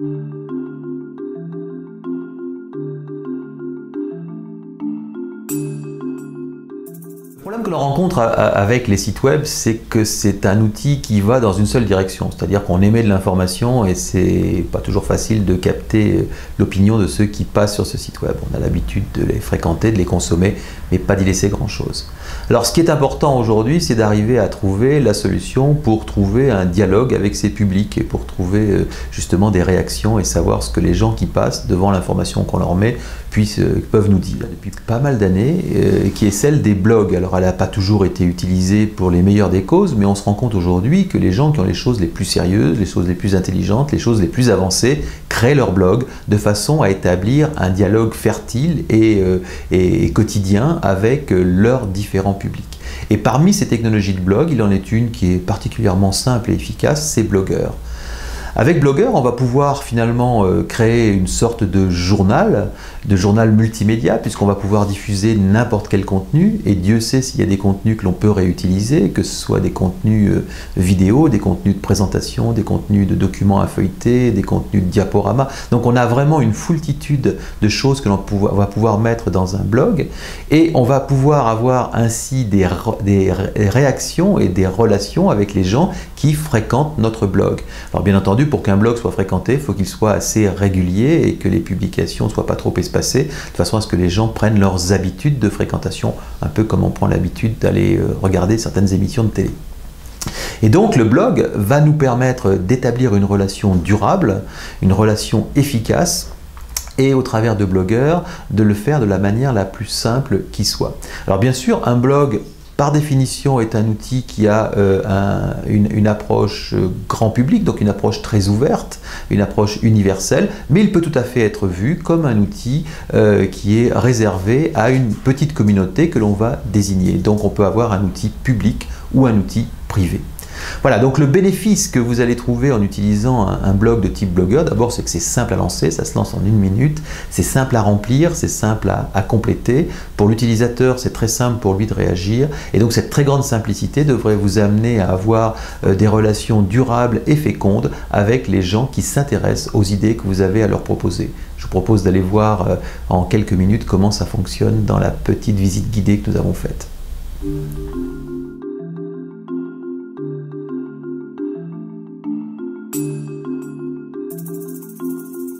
Le problème que l'on rencontre avec les sites web, c'est que c'est un outil qui va dans une seule direction. C'est-à-dire qu'on émet de l'information et c'est pas toujours facile de capter l'opinion de ceux qui passent sur ce site web. On a l'habitude de les fréquenter, de les consommer, mais pas d'y laisser grand-chose. Alors ce qui est important aujourd'hui, c'est d'arriver à trouver la solution pour trouver un dialogue avec ces publics et pour trouver justement des réactions et savoir ce que les gens qui passent devant l'information qu'on leur met peuvent nous dire. Depuis pas mal d'années, qui est celle des blogs. Alors elle n'a pas toujours été utilisée pour les meilleures des causes, mais on se rend compte aujourd'hui que les gens qui ont les choses les plus sérieuses, les choses les plus intelligentes, les choses les plus avancées, créent leur blog de façon à établir un dialogue fertile et quotidien avec leurs différents publics. Et parmi ces technologies de blog, il en est une qui est particulièrement simple et efficace, c'est Blogger. Avec Blogger, on va pouvoir finalement créer une sorte de journal multimédia, puisqu'on va pouvoir diffuser n'importe quel contenu, et Dieu sait s'il y a des contenus que l'on peut réutiliser, que ce soit des contenus vidéo, des contenus de présentation, des contenus de documents à feuilleter, des contenus de diaporamas. Donc on a vraiment une foultitude de choses que l'on va pouvoir mettre dans un blog, et on va pouvoir avoir ainsi des réactions et des relations avec les gens qui fréquentent notre blog. Alors bien entendu, pour qu'un blog soit fréquenté, il faut qu'il soit assez régulier et que les publications ne soient pas trop espacées, de façon à ce que les gens prennent leurs habitudes de fréquentation, un peu comme on prend l'habitude d'aller regarder certaines émissions de télé. Et donc le blog va nous permettre d'établir une relation durable, une relation efficace, et au travers de Blogger, de le faire de la manière la plus simple qui soit. Alors bien sûr, un blog, par définition, est un outil qui a une approche grand public, donc une approche très ouverte, une approche universelle, mais il peut tout à fait être vu comme un outil qui est réservé à une petite communauté que l'on va désigner. Donc on peut avoir un outil public ou un outil privé. Voilà, donc le bénéfice que vous allez trouver en utilisant un blog de type Blogger, d'abord c'est que c'est simple à lancer, ça se lance en 1 minute, c'est simple à remplir, c'est simple à compléter. Pour l'utilisateur, c'est très simple pour lui de réagir, et donc cette très grande simplicité devrait vous amener à avoir des relations durables et fécondes avec les gens qui s'intéressent aux idées que vous avez à leur proposer. Je vous propose d'aller voir en quelques minutes comment ça fonctionne dans la petite visite guidée que nous avons faite.